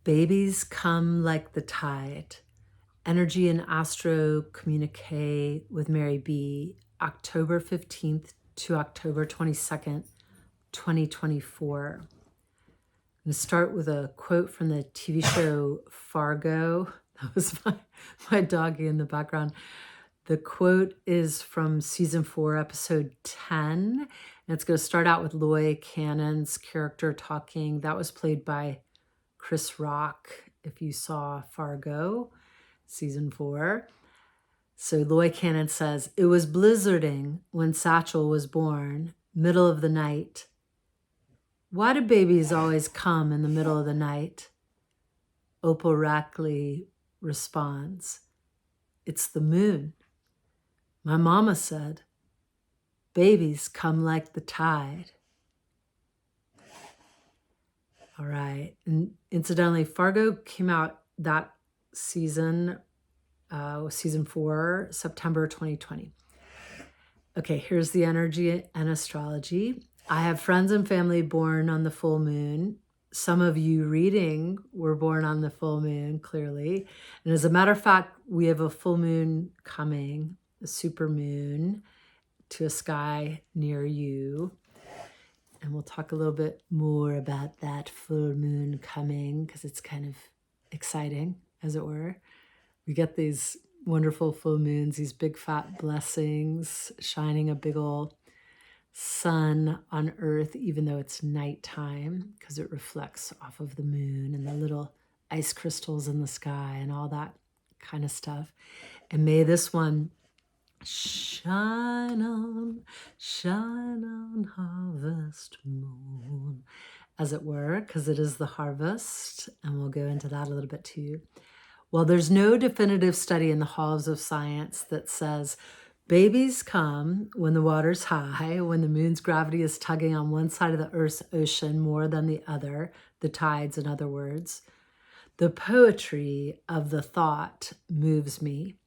Babies come like the tide. Energy and Astro Communiqué with Mary B. October 15th to October 22nd, 2024. I'm going to start with a quote from the TV show Fargo. That was my doggy in the background. The quote is from season 4, episode 10. And it's going to start out with Loy Cannon's character talking. That was played by Chris Rock, if you saw Fargo, season 4. So Loy Cannon says, "It was blizzarding when Satchel was born, middle of the night. Why do babies always come in the middle of the night?" Opal Rackley responds, "It's the moon. My mama said, babies come like the tide." All right. And incidentally, Fargo came out that season, season 4, September 2020. Okay, here's the energy and astrology. I have friends and family born on the full moon. Some of you reading were born on the full moon, clearly. And as a matter of fact, we have a full moon coming, a super moon, to a sky near you. And we'll talk a little bit more about that full moon coming because it's kind of exciting, as it were. We get these wonderful full moons, these big fat blessings, shining a big old sun on Earth, even though it's nighttime, because it reflects off of the moon and the little ice crystals in the sky and all that kind of stuff. And may this one shine on, harvest moon, as it were, because it is the harvest, and we'll go into that a little bit too. Well, there's no definitive study in the halls of science that says babies come when the water's high, when the moon's gravity is tugging on one side of the Earth's ocean more than the other, the tides, in other words. The poetry of the thought moves me.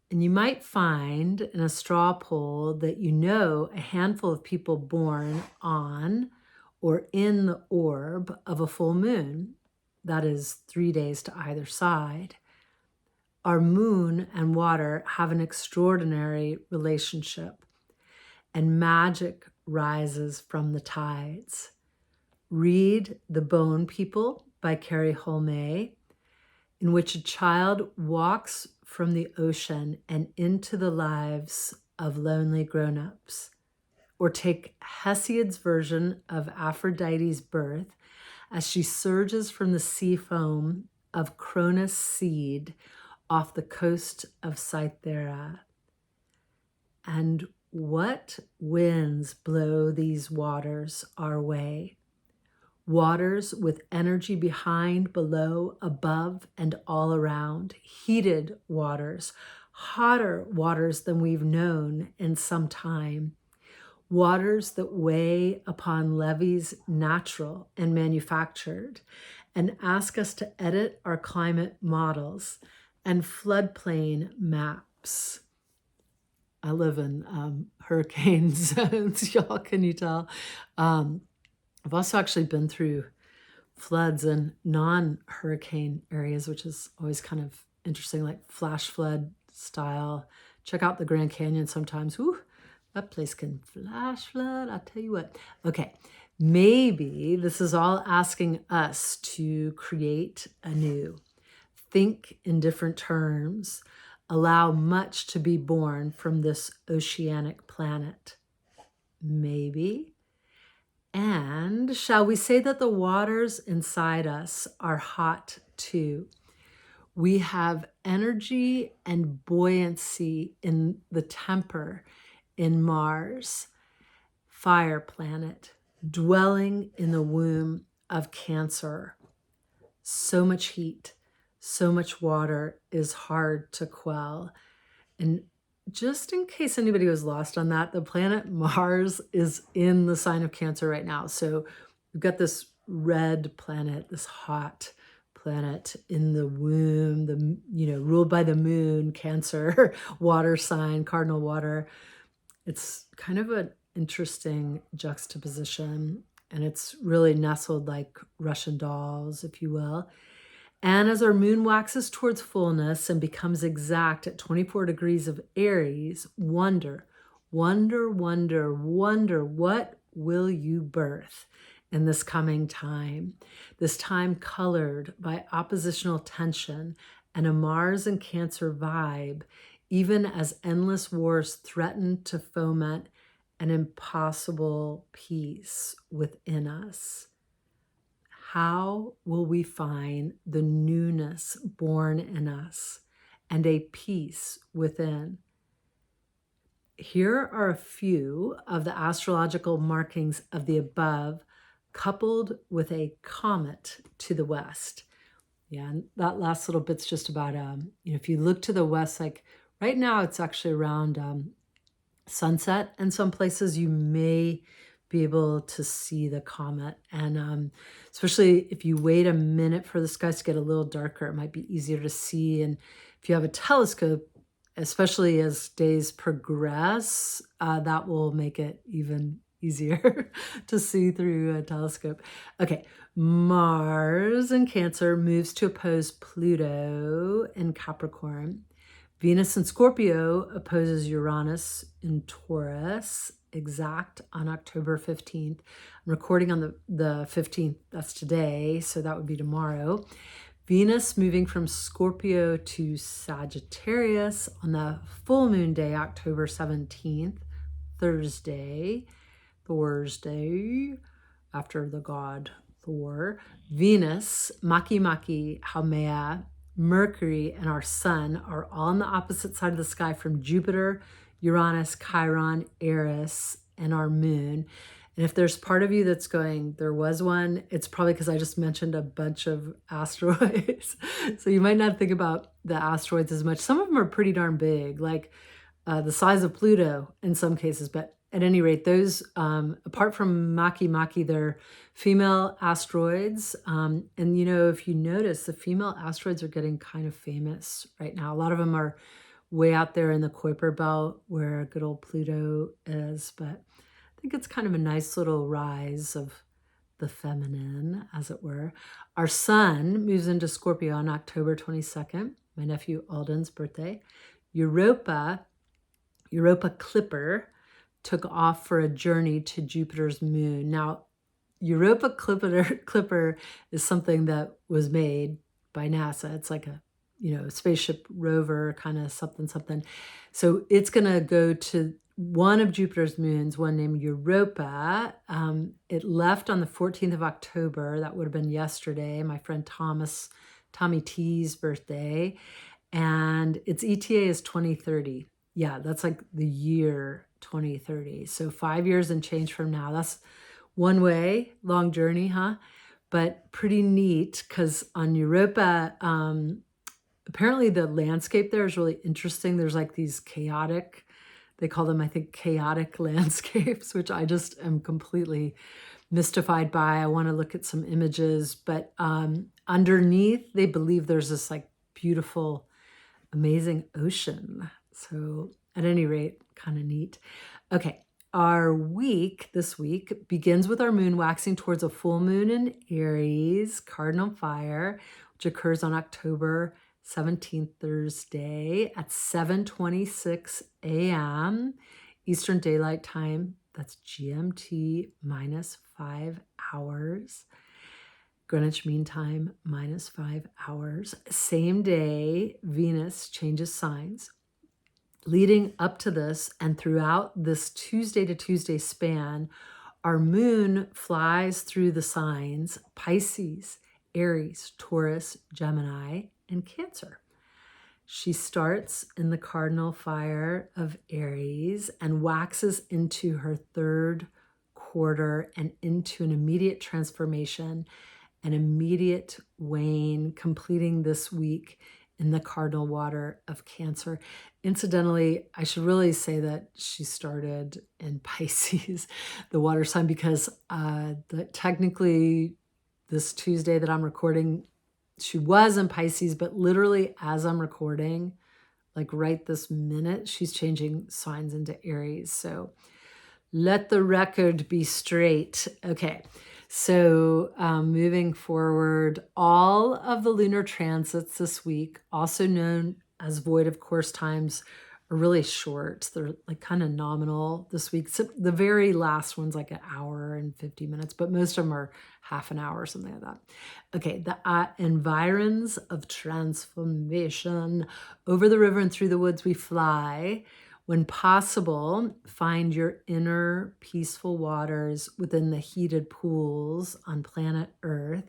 And you might find in a straw poll that you know a handful of people born on or in the orb of a full moon. That is 3 days to either side. Our moon and water have an extraordinary relationship, and magic rises from the tides. Read The Bone People by Carrie Holmay, in which a child walks from the ocean and into the lives of lonely grown-ups. Or take Hesiod's version of Aphrodite's birth as she surges from the sea foam of Cronus seed off the coast of Cythera. And what winds blow these waters our way? Waters with energy behind, below, above, and all around. Heated waters, hotter waters than we've known in some time. Waters that weigh upon levees natural and manufactured and ask us to edit our climate models and floodplain maps. I live in hurricane zones, y'all, can you tell? I've also actually been through floods in non-hurricane areas, which is always kind of interesting, like flash flood style. Check out the Grand Canyon sometimes. Whew, that place can flash flood, I'll tell you what. Okay, maybe this is all asking us to create anew. Think in different terms. Allow much to be born from this oceanic planet. Maybe. And shall we say that the waters inside us are hot too? We have energy and buoyancy in the temper in Mars, fire planet, dwelling in the womb of Cancer. So much heat, so much water is hard to quell. And just in case anybody was lost on that, the planet Mars is in the sign of Cancer right now. So we've got this red planet, this hot planet in the womb, ruled by the moon, Cancer, water sign, cardinal water. It's kind of an interesting juxtaposition. and it's really nestled like Russian dolls, if you will. And as our moon waxes towards fullness and becomes exact at 24 degrees of Aries, wonder, wonder, wonder, wonder, what will you birth in this coming time? This time colored by oppositional tension and a Mars and Cancer vibe, even as endless wars threaten to foment an impossible peace within us. How will we find the newness born in us and a peace within? Here are a few of the astrological markings of the above, coupled with a comet to the west. Yeah, and that last little bit's just about, if you look to the west, like right now it's actually around sunset, and some places you may be able to see the comet. And especially if you wait a minute for the skies to get a little darker, it might be easier to see. And if you have a telescope, especially as days progress, that will make it even easier to see through a telescope. Okay, Mars in Cancer moves to oppose Pluto in Capricorn. Venus in Scorpio opposes Uranus in Taurus, exact on October 15th. I'm recording on the 15th, that's today, so that would be tomorrow. Venus moving from Scorpio to Sagittarius on the full moon day, October 17th, Thursday, after the god Thor. Venus, Maki Maki, Haumea, Mercury, and our sun are all on the opposite side of the sky from Jupiter, Uranus, Chiron, Eris, and our moon. And if there's part of you that's going, there was one, it's probably because I just mentioned a bunch of asteroids. So you might not think about the asteroids as much. Some of them are pretty darn big, like the size of Pluto in some cases. But at any rate, those, apart from Maki Maki, they're female asteroids. And, if you notice, the female asteroids are getting kind of famous right now. A lot of them are way out there in the Kuiper Belt where good old Pluto is. But I think it's kind of a nice little rise of the feminine, as it were. Our sun moves into Scorpio on October 22nd, my nephew Alden's birthday. Europa Clipper took off for a journey to Jupiter's moon. Now, Europa Clipper is something that was made by NASA. It's like a spaceship rover kind of something. So it's going to go to one of Jupiter's moons, one named Europa. It left on the 14th of October. That would have been yesterday, my friend Tommy T's birthday. And its ETA is 2030. Yeah, that's like the year 2030. So 5 years and change from now. That's one way, long journey, huh? But pretty neat because on Europa, apparently the landscape there is really interesting. There's like these chaotic, they call them, I think, chaotic landscapes, which I just am completely mystified by. I want to look at some images, but underneath, they believe there's this like beautiful, amazing ocean. So at any rate, kind of neat. Okay, our week this week begins with our moon waxing towards a full moon in Aries, cardinal fire, which occurs on October 17th, Thursday at 7:26 a.m. Eastern Daylight Time. That's GMT minus 5 hours. Greenwich Mean Time minus 5 hours. Same day, Venus changes signs. Leading up to this and throughout this Tuesday to Tuesday span, our moon flies through the signs Pisces, Aries, Taurus, Gemini, and Cancer. She starts in the cardinal fire of Aries and waxes into her third quarter and into an immediate transformation, an immediate wane, completing this week in the cardinal water of Cancer. Incidentally, I should really say that she started in Pisces, the water sign, because technically this Tuesday that I'm recording, she was in Pisces, but literally as I'm recording, like right this minute, she's changing signs into Aries. So Let the record be straight. Okay, so moving forward, all of the lunar transits this week, also known as void of course times, are really short. They're like kind of nominal this week. So the very last one's like an hour and 50 minutes, but most of them are half an hour or something like that. Okay, the environs of transformation. Over the river and through the woods we fly. When possible, find your inner peaceful waters within the heated pools on planet Earth.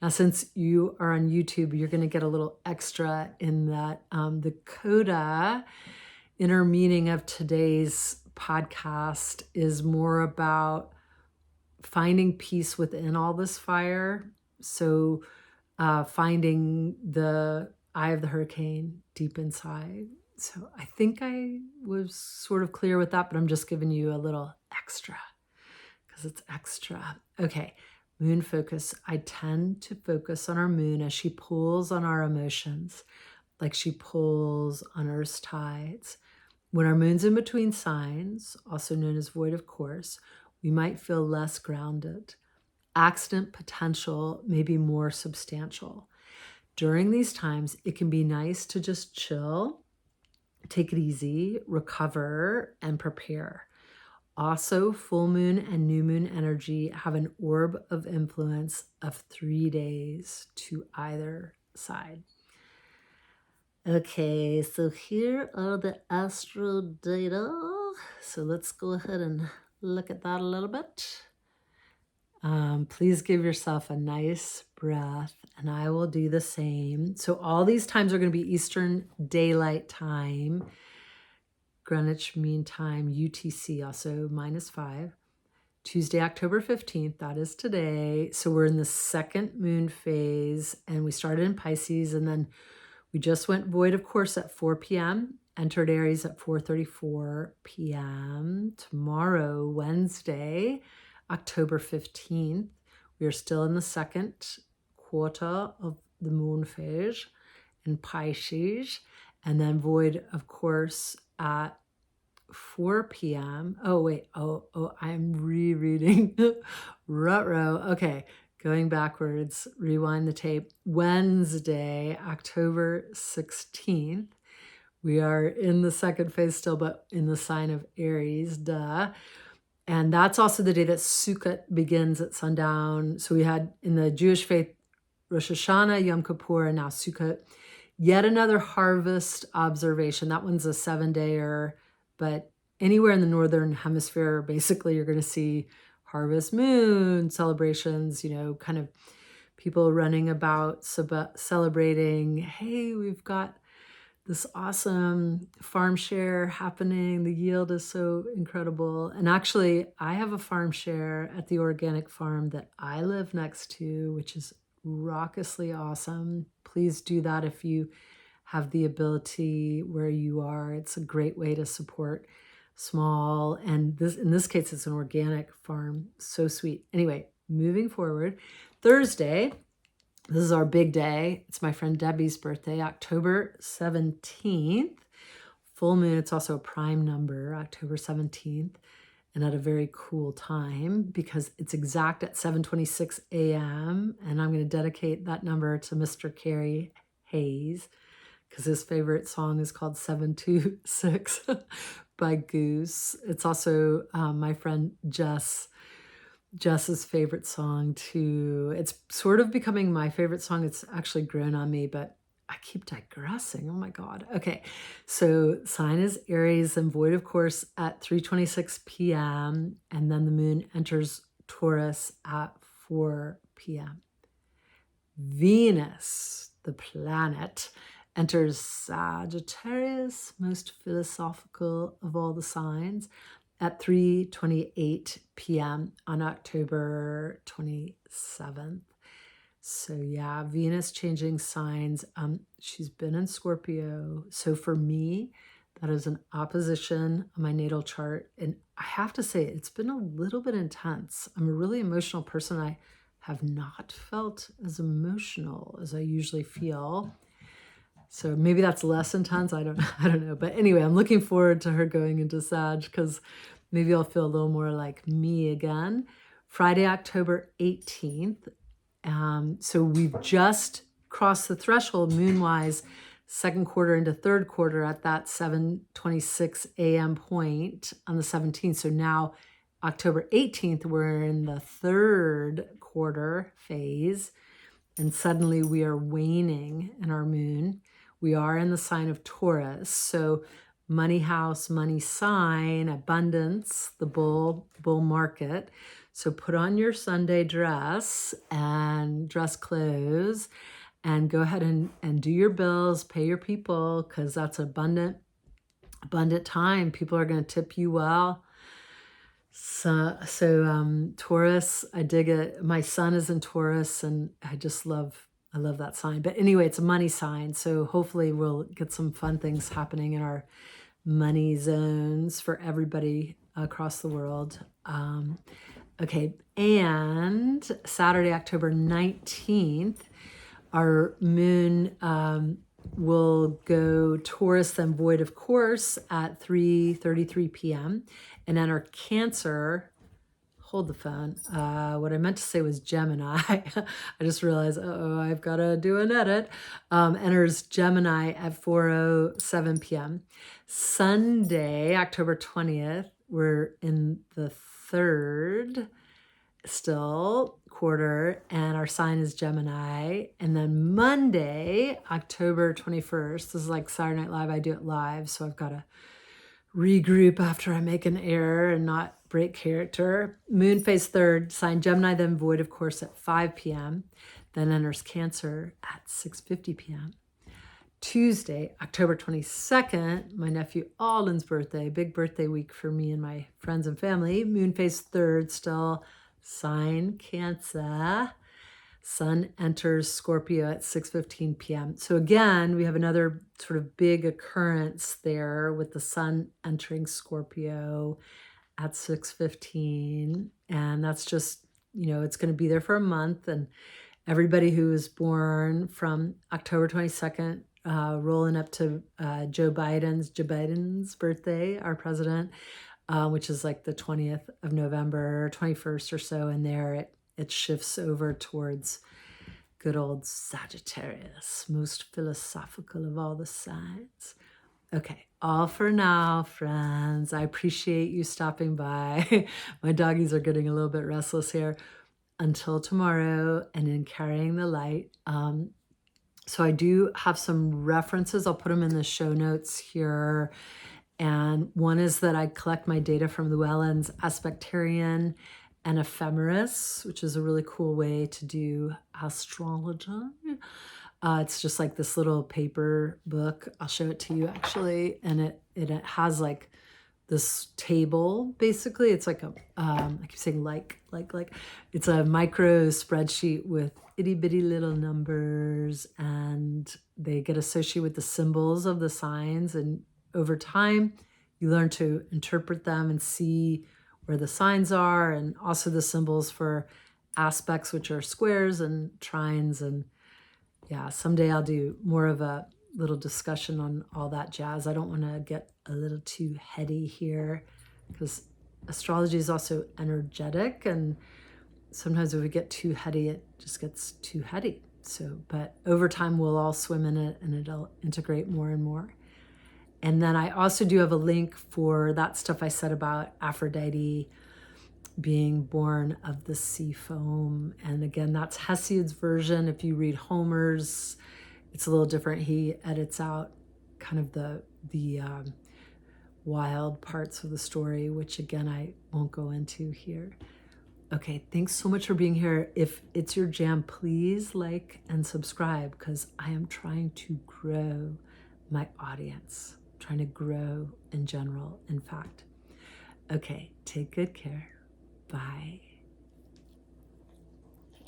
Now, since you are on YouTube, you're going to get a little extra in that the coda inner meaning of today's podcast is more about finding peace within all this fire. So finding the eye of the hurricane deep inside. So I think I was sort of clear with that, but I'm just giving you a little extra because it's extra. Okay, moon focus. I tend to focus on our moon as she pulls on our emotions, like she pulls on Earth's tides. When our moon's in between signs, also known as void of course, we might feel less grounded. Accident potential may be more substantial. During these times, it can be nice to just chill, take it easy, recover, and prepare. Also, full moon and new moon energy have an orb of influence of 3 days to either side. Okay, so here are the astro data. So let's go ahead and look at that a little bit. Please give yourself a nice breath, and I will do the same. So all these times are going to be Eastern Daylight Time, Greenwich Mean Time, UTC, also -5. Tuesday, October 15th, that is today. So we're in the second moon phase, and we started in Pisces, and then we just went void, of course, at 4 p.m., entered Aries at 4:34 p.m. Tomorrow, Wednesday, October 15th, we are still in the second quarter of the moon phase in Pisces, and then void, of course, at 4 p.m. Oh, wait. Oh, I'm rereading. Ruh-roh. Okay. Going backwards, rewind the tape. Wednesday, October 16th. We are in the second phase still, but in the sign of Aries, duh. And that's also the day that Sukkot begins at sundown. So we had in the Jewish faith, Rosh Hashanah, Yom Kippur, and now Sukkot. Yet another harvest observation. That one's a 7-dayer, but anywhere in the Northern Hemisphere, basically you're going to see harvest moon celebrations, kind of people running about celebrating, hey, we've got this awesome farm share happening. The yield is so incredible. And actually, I have a farm share at the organic farm that I live next to, which is raucously awesome. Please do that if you have the ability where you are. It's a great way to support small, and in this case, it's an organic farm. So sweet. Anyway, moving forward, Thursday, this is our big day. It's my friend Debbie's birthday, October 17th. Full moon, it's also a prime number, October 17th, and at a very cool time because it's exact at 7:26 a.m. And I'm going to dedicate that number to Mr. Carey Hayes because his favorite song is called 726 by Goose. It's also my friend Jess's favorite song too. It's sort of becoming my favorite song. It's actually grown on me, but I keep digressing. Oh my God. Okay. So sign is Aries and void, of course, at 3:26 p.m. And then the moon enters Taurus at 4 p.m. Venus, the planet, enters Sagittarius, most philosophical of all the signs, at 3:28 p.m. on October 27th. So yeah, Venus changing signs. She's been in Scorpio. So for me, that is an opposition on my natal chart. And I have to say, it's been a little bit intense. I'm a really emotional person. I have not felt as emotional as I usually feel. So maybe that's less intense. I don't know. But anyway, I'm looking forward to her going into Sag because maybe I'll feel a little more like me again. Friday, October 18th. So we've just crossed the threshold moon-wise, second quarter into third quarter at that 7:26 a.m. point on the 17th. So now October 18th, we're in the third quarter phase, and suddenly we are waning in our moon. We are in the sign of Taurus. So money house, money sign, abundance, the bull market. So put on your Sunday dress and dress clothes and go ahead and do your bills, pay your people, because that's abundant time. People are going to tip you well. So Taurus, I dig it. My son is in Taurus, and I love that sign. But anyway, it's a money sign. So hopefully we'll get some fun things happening in our money zones for everybody across the world. Okay, and Saturday, October 19th, our moon will go Taurus, then void, of course, at 3:33 p.m. And then our Cancer, hold the phone. What I meant to say was Gemini. I just realized, I've got to do an edit. Enters Gemini at 4:07 p.m. Sunday, October 20th, we're in the third still quarter, and our sign is Gemini. And then Monday, October 21st, this is like Saturday Night Live. I do it live, so I've got to regroup after I make an error and not break character. Moon phase third, sign Gemini, then void, of course, at 5 p.m. Then enters Cancer at 6:50 p.m. Tuesday, October 22nd, my nephew Alden's birthday, big birthday week for me and my friends and family. Moon phase third still, sign Cancer. Sun enters Scorpio at 6:15 p.m. So again, we have another sort of big occurrence there with the sun entering Scorpio at 6:15. And that's just, it's going to be there for a month. And everybody who was born from October 22nd, rolling up to Joe Biden's birthday, our president, which is like the 20th of November, 21st or so, and there it shifts over towards good old Sagittarius, most philosophical of all the signs. Okay, all for now, friends. I appreciate you stopping by. My doggies are getting a little bit restless here. Until tomorrow, and in carrying the light. So I do have some references. I'll put them in the show notes here. And one is that I collect my data from Llewellyn's Aspectarian and Ephemeris, which is a really cool way to do astrology. It's just like this little paper book. I'll show it to you actually. And it has like this table, basically. It's like I keep saying like, it's a micro spreadsheet with itty bitty little numbers, and they get associated with the symbols of the signs. And over time, you learn to interpret them and see where the signs are, and also the symbols for aspects, which are squares and trines. And yeah, someday I'll do more of a little discussion on all that jazz. I don't want to get a little too heady here, because astrology is also energetic, and sometimes if we get too heady, it just gets too heady. So, but over time we'll all swim in it, and it'll integrate more and more. And then I also do have a link for that stuff I said about Aphrodite being born of the sea foam. And again, that's Hesiod's version. If you read Homer's, it's a little different. He edits out kind of the wild parts of the story, which again, I won't go into here. Okay, thanks so much for being here. If it's your jam, please like and subscribe, because I am trying to grow my audience, trying to grow in general, in fact. Okay, take good care. Bye.